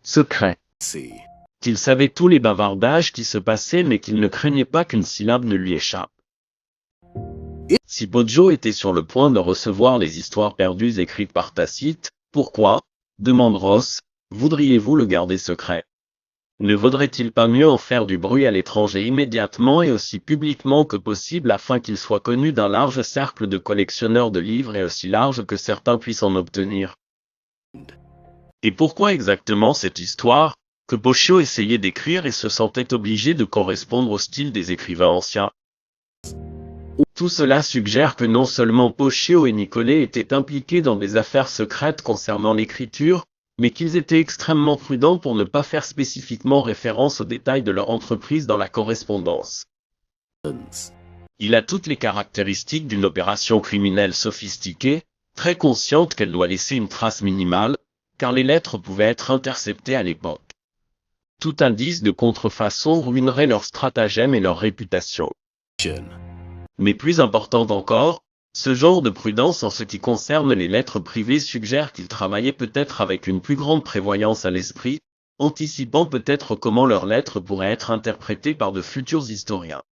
secret. Qu'il savait tous les bavardages qui se passaient mais qu'il ne craignait pas qu'une syllabe ne lui échappe. Si Poggio était sur le point de recevoir les histoires perdues écrites par Tacite, pourquoi, demande Ross, voudriez-vous le garder secret? Ne vaudrait-il pas mieux en faire du bruit à l'étranger immédiatement et aussi publiquement que possible afin qu'il soit connu d'un large cercle de collectionneurs de livres et aussi large que certains puissent en obtenir? Et pourquoi exactement cette histoire, que Poggio essayait d'écrire et se sentait obligé de correspondre au style des écrivains anciens? Tout cela suggère que non seulement Poggio et Nicolet étaient impliqués dans des affaires secrètes concernant l'écriture, mais qu'ils étaient extrêmement prudents pour ne pas faire spécifiquement référence aux détails de leur entreprise dans la correspondance. Il a toutes les caractéristiques d'une opération criminelle sophistiquée, très consciente qu'elle doit laisser une trace minimale, car les lettres pouvaient être interceptées à l'époque. Tout indice de contrefaçon ruinerait leur stratagème et leur réputation. Mais plus important encore, ce genre de prudence en ce qui concerne les lettres privées suggère qu'il travaillait peut-être avec une plus grande prévoyance à l'esprit, anticipant peut-être comment leurs lettres pourraient être interprétées par de futurs historiens.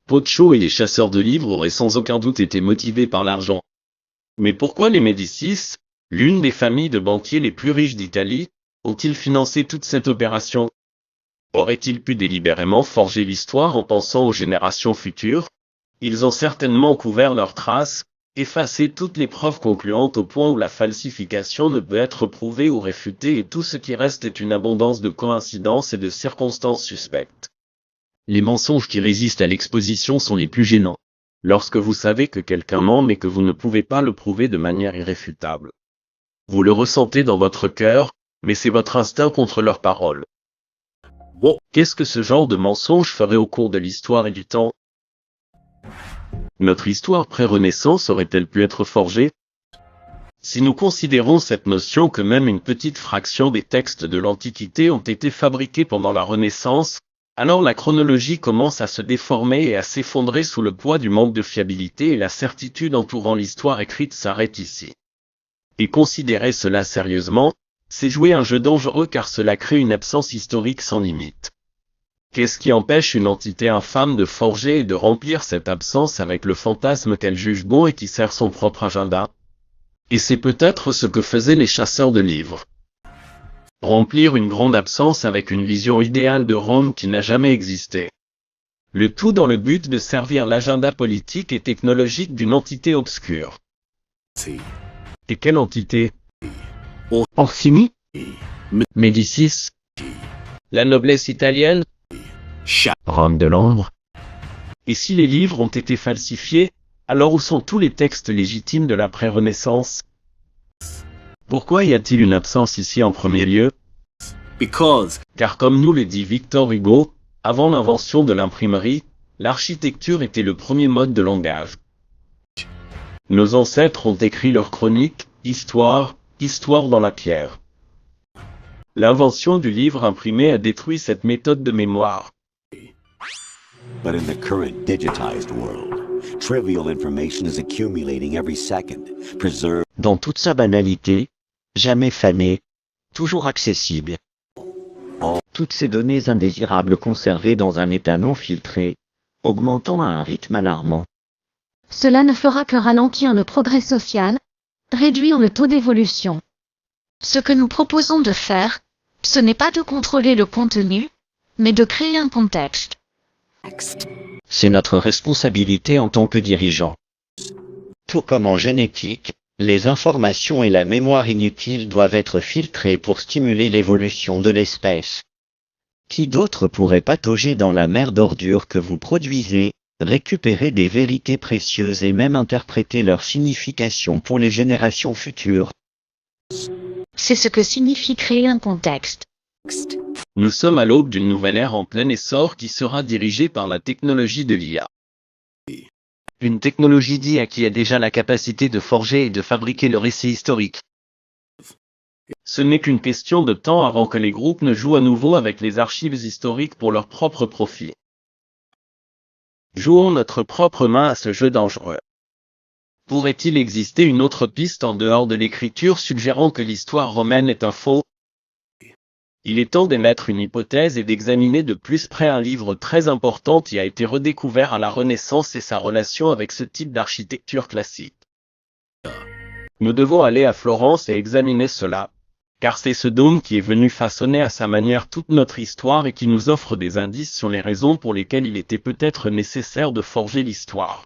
Poggio et les chasseurs de livres auraient sans aucun doute été motivés par l'argent. Mais pourquoi les Médicis, l'une des familles de banquiers les plus riches d'Italie, ont-ils financé toute cette opération? Auraient-ils pu délibérément forger l'histoire en pensant aux générations futures? Ils ont certainement couvert leurs traces, effacé toutes les preuves concluantes au point où la falsification ne peut être prouvée ou réfutée et tout ce qui reste est une abondance de coïncidences et de circonstances suspectes. Les mensonges qui résistent à l'exposition sont les plus gênants. Lorsque vous savez que quelqu'un ment mais que vous ne pouvez pas le prouver de manière irréfutable. Vous le ressentez dans votre cœur, mais c'est votre instinct contre leurs paroles. Qu'est-ce que ce genre de mensonge ferait au cours de l'histoire et du temps? Notre histoire pré-Renaissance aurait-elle pu être forgée? Si nous considérons cette notion que même une petite fraction des textes de l'Antiquité ont été fabriqués pendant la Renaissance, alors la chronologie commence à se déformer et à s'effondrer sous le poids du manque de fiabilité et la certitude entourant l'histoire écrite s'arrête ici. Et considérer cela sérieusement, c'est jouer un jeu dangereux car cela crée une absence historique sans limite. Qu'est-ce qui empêche une entité infâme de forger et de remplir cette absence avec le fantasme qu'elle juge bon et qui sert son propre agenda? Et c'est peut-être ce que faisaient les chasseurs de livres. Remplir une grande absence avec une vision idéale de Rome qui n'a jamais existé. Le tout dans le but de servir l'agenda politique et technologique d'une entité obscure. Et quelle entité? Orsini? Médicis? La noblesse italienne? Rome de l'ombre? Et si les livres ont été falsifiés, alors où sont tous les textes légitimes de la pré-Renaissance? Pourquoi y a-t-il une absence ici en premier lieu? Car comme nous le dit Victor Hugo, avant l'invention de l'imprimerie, l'architecture était le premier mode de langage. Nos ancêtres ont écrit leurs chroniques, histoire dans la pierre. L'invention du livre imprimé a détruit cette méthode de mémoire. But in the current digitized world, trivial information is accumulating every second, preserved. Dans toute sa banalité, jamais fanée, toujours accessible. Toutes ces données indésirables conservées dans un état non filtré, augmentant à un rythme alarmant. Cela ne fera que ralentir le progrès social, réduire le taux d'évolution. Ce que nous proposons de faire, ce n'est pas de contrôler le contenu, mais de créer un contexte. C'est notre responsabilité en tant que dirigeants. Tout comme en génétique, les informations et la mémoire inutiles doivent être filtrées pour stimuler l'évolution de l'espèce. Qui d'autre pourrait patauger dans la mer d'ordures que vous produisez, récupérer des vérités précieuses et même interpréter leur signification pour les générations futures? C'est ce que signifie créer un contexte. Nous sommes à l'aube d'une nouvelle ère en plein essor qui sera dirigée par la technologie de l'IA. Une technologie d'IA qui a déjà la capacité de forger et de fabriquer le récit historique. Ce n'est qu'une question de temps avant que les groupes ne jouent à nouveau avec les archives historiques pour leur propre profit. Jouons notre propre main à ce jeu dangereux. Pourrait-il exister une autre piste en dehors de l'écriture suggérant que l'histoire romaine est un faux, Il est temps d'émettre une hypothèse et d'examiner de plus près un livre très important qui a été redécouvert à la Renaissance et sa relation avec ce type d'architecture classique. Nous devons aller à Florence et examiner cela, car c'est ce dôme qui est venu façonner à sa manière toute notre histoire et qui nous offre des indices sur les raisons pour lesquelles il était peut-être nécessaire de forger l'histoire.